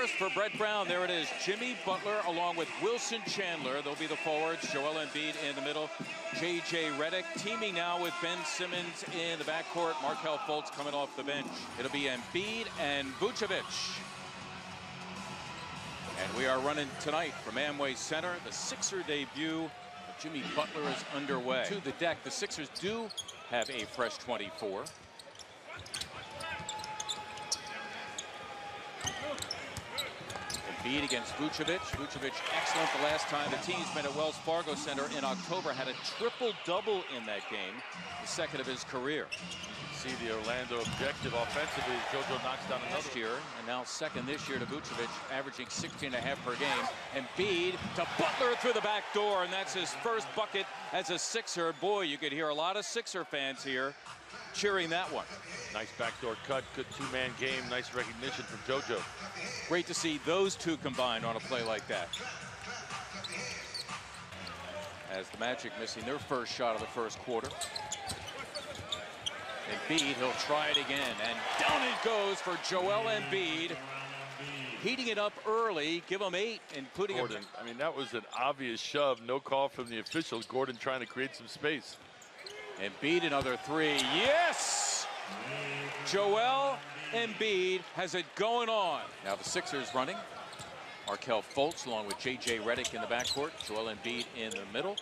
first for Brett Brown. There it is. Jimmy Butler along with Wilson Chandler. They'll be the forwards. Joel Embiid in the middle. J.J. Redick teaming now with Ben Simmons in the backcourt. Markelle Fultz coming off the bench. It'll be Embiid and Vucevic. And we are running tonight from Amway Center. The Sixer debut of Jimmy Butler is underway. To the deck, the Sixers do have a fresh 24. Embiid against Vucevic. Vucevic excellent the last time the team's been at Wells Fargo Center in October. Had a triple-double in that game, the second of his career. See the Orlando objective offensively as JoJo knocks down another year, and now second this year to Vucevic, averaging 16.5 per game. Embiid to Butler through the back door, and that's his first bucket as a Sixer. Boy, you could hear a lot of Sixer fans here cheering that one. Nice backdoor cut, good two-man game, nice recognition from JoJo. Great to see those two combined on a play like that. As the Magic missing their first shot of the first quarter. Embiid, he'll try it again, and down it goes for Joel Embiid. Heating it up early, give him 8, including Gordon. I mean, that was an obvious shove, no call from the official. Gordon trying to create some space. Embiid, another 3, yes! Joel Embiid has it going on. Now the Sixers running. Markelle Fultz along with J.J. Redick in the backcourt. Joel Embiid in the middle.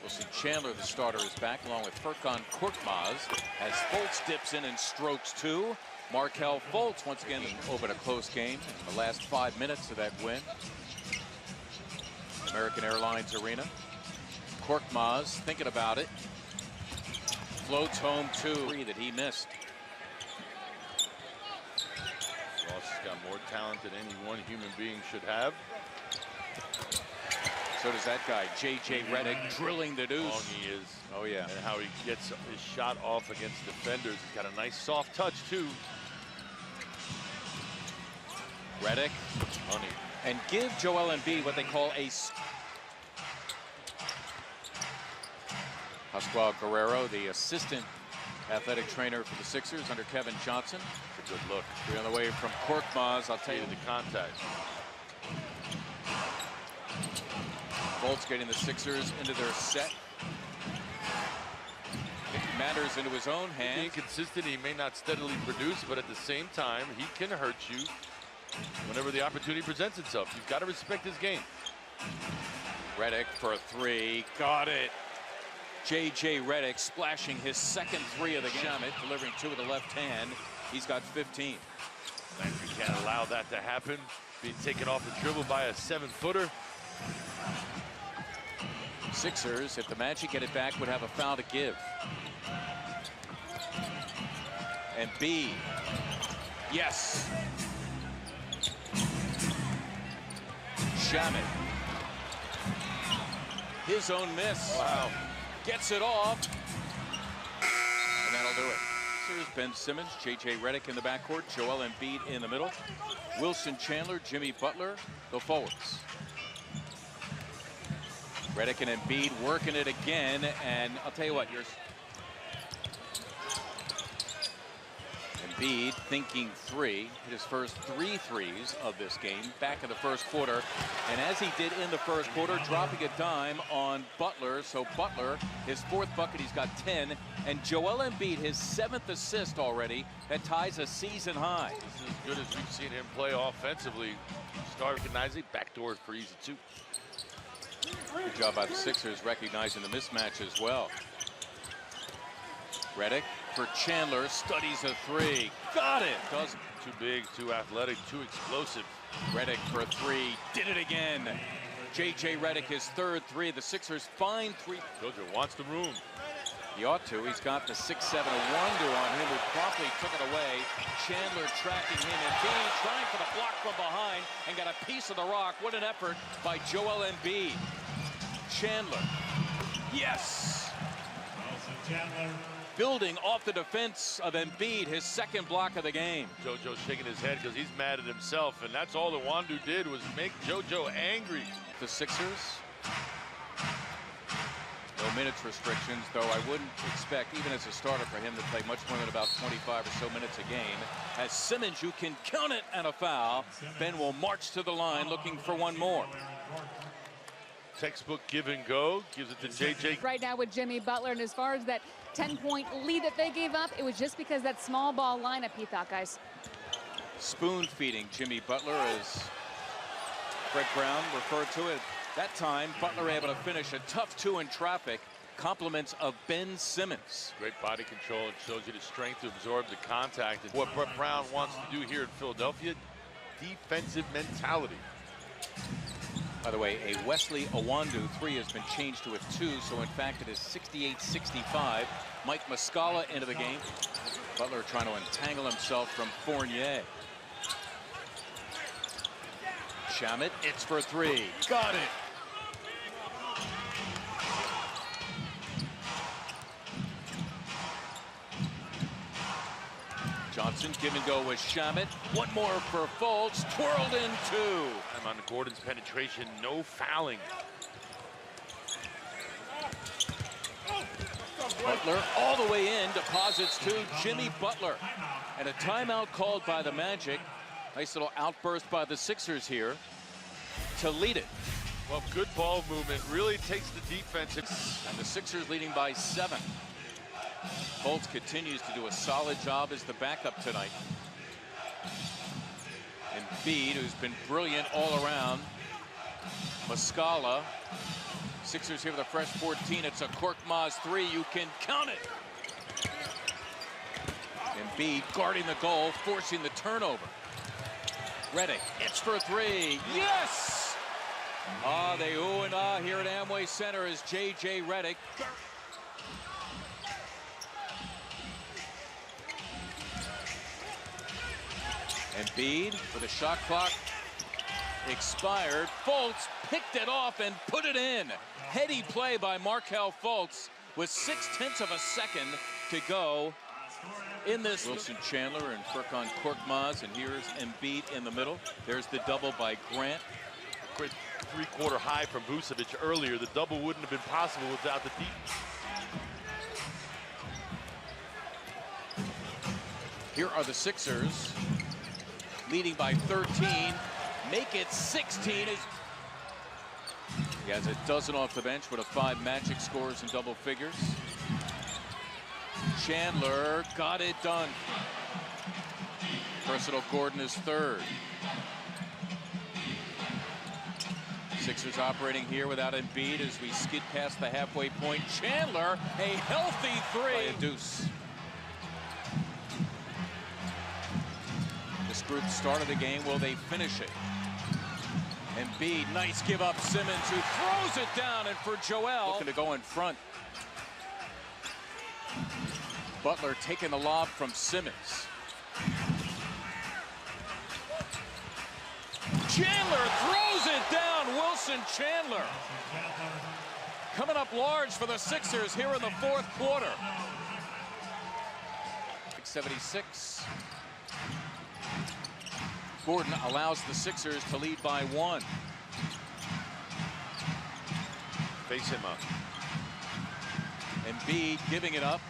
Wilson Chandler, the starter, is back along with Korkmaz as Fultz dips in and strokes 2. Markelle Fultz once again opened a close game in the last 5 minutes of that win. American Airlines Arena. Korkmaz thinking about it. Floats home 2 that he missed. Ross has got more talent than any one human being should have. So does that guy, J.J. Redick, drilling the deuce. Long he is. Oh, yeah. And how he gets his shot off against defenders. He's got a nice soft touch, too. Redick. Money. And give Joel Embiid what they call a... Pascual Guerrero, the assistant athletic trainer for the Sixers under Kevin Johnson. It's a good look. 3 on the way from Korkmaz. I'll tell you the contact. Fultz getting the Sixers into their set. Matters into his own hands. Being consistent, he may not steadily produce, but at the same time, he can hurt you whenever the opportunity presents itself. You've got to respect his game. Redick for a 3. Got it. J.J. Redick splashing his second 3 of the game. Shamet delivering 2 with the left hand. He's got 15. Landry can't allow that to happen. Being taken off the dribble by a 7-footer. Sixers, if the Magic get it back, would have a foul to give. Embiid. Yes. Shamet. His own miss. Wow. Gets it off. And that'll do it. Sixers, Ben Simmons, J.J. Redick in the backcourt, Joel Embiid in the middle. Wilson Chandler, Jimmy Butler, the forwards. Redick and Embiid working it again, and I'll tell you what, Embiid thinking 3, hit his first 3 threes of this game back in the first quarter, and as he did in the first quarter, dropping a dime on Butler. So Butler, his 4th bucket, he's got 10, and Joel Embiid, his 7th assist already, that ties a season high. This is as good as we've seen him play offensively. Start recognizing, backdoor for easy 2. Good job by the Sixers recognizing the mismatch as well. Redick for Chandler, studies a 3. Got it. Doesn't. Too big, too athletic, too explosive. Redick for a 3. Did it again. J.J. Redick, his 3rd 3. The Sixers find 3. JoJo wants the room. He ought to. He's got the 6'7" wonder on him, who promptly took it away. Chandler tracking him. Embiid trying for the block from behind and got a piece of the rock. What an effort by Joel Embiid. Chandler. Yes. Chandler. Building off the defense of Embiid, his 2nd block of the game. JoJo shaking his head because he's mad at himself, and that's all that Wandu did was make JoJo angry. The Sixers. No minutes restrictions, though I wouldn't expect, even as a starter, for him to play much more than about 25 or so minutes a game. As Simmons, you can count it, and a foul. Ben will march to the line looking for one more. Textbook give and go, gives it to JJ. Right now with Jimmy Butler, and as far as that 10-point lead that they gave up, it was just because that small ball lineup, he thought, guys. Spoon feeding Jimmy Butler, as Brett Brown referred to it. That time, Butler able to finish a tough 2 in traffic. Compliments of Ben Simmons. Great body control. It shows you the strength to absorb the contact. And what Brett Brown wants to do here in Philadelphia, defensive mentality. By the way, a Wesley Iwundu 3 has been changed to a 2, so in fact it is 68-65. Mike Muscala into the game. Butler trying to entangle himself from Fournier. Shamet, it's for 3. Got it. Johnson, give and go with Shamet. One more for Fultz, twirled in 2. I'm on Gordon's penetration, no fouling. Butler all the way in, deposits to Jimmy Butler. And a timeout called by the Magic. Nice little outburst by the Sixers here to lead it. Well, good ball movement, really takes the defense. And the Sixers leading by 7. Fultz continues to do a solid job as the backup tonight. Embiid, who's been brilliant all around. Muscala. Sixers here with a fresh 14. It's a Korkmaz 3. You can count it. Embiid guarding the goal, forcing the turnover. Redick, it's for 3. Yes! Ah, they ooh and ah here at Amway Center as J.J. Redick. Embiid for the shot clock expired. Fultz picked it off and put it in. Heady play by Markelle Fultz with 0.6 of a second to go in this. Wilson Chandler and Furkan Korkmaz, and here's Embiid in the middle. There's the double by Grant. Great three-quarter high from Vucevic earlier. The double wouldn't have been possible without the deep. Here are the Sixers leading by 13. Make it 16. He has a dozen off the bench with 5 Magic scores in double figures. Chandler got it done. Personal Gordon is 3rd. Sixers operating here without Embiid as we skid past the halfway point. Chandler, a healthy 3. By a deuce. This group started the game. Will they finish it? Embiid, nice give up. Simmons, who throws it down, and for Joel, looking to go in front. Butler taking the lob from Simmons. Chandler throws it down. Wilson Chandler coming up large for the Sixers here in the 4th quarter. 76. Gordon allows the Sixers to lead by 1. Face him up. Embiid giving it up.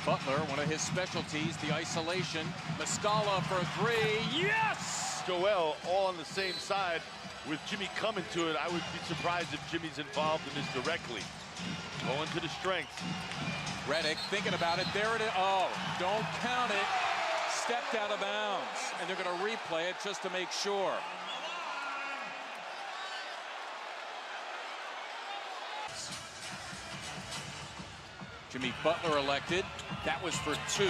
Butler, one of his specialties, the isolation. Muscala for 3. Yes! Joel all on the same side with Jimmy coming to it. I would be surprised if Jimmy's involved in this directly. Going to the strength. Redick thinking about it. There it is. Oh, don't count it. Stepped out of bounds. And they're going to replay it just to make sure. Jimmy Butler elected. That was for 2.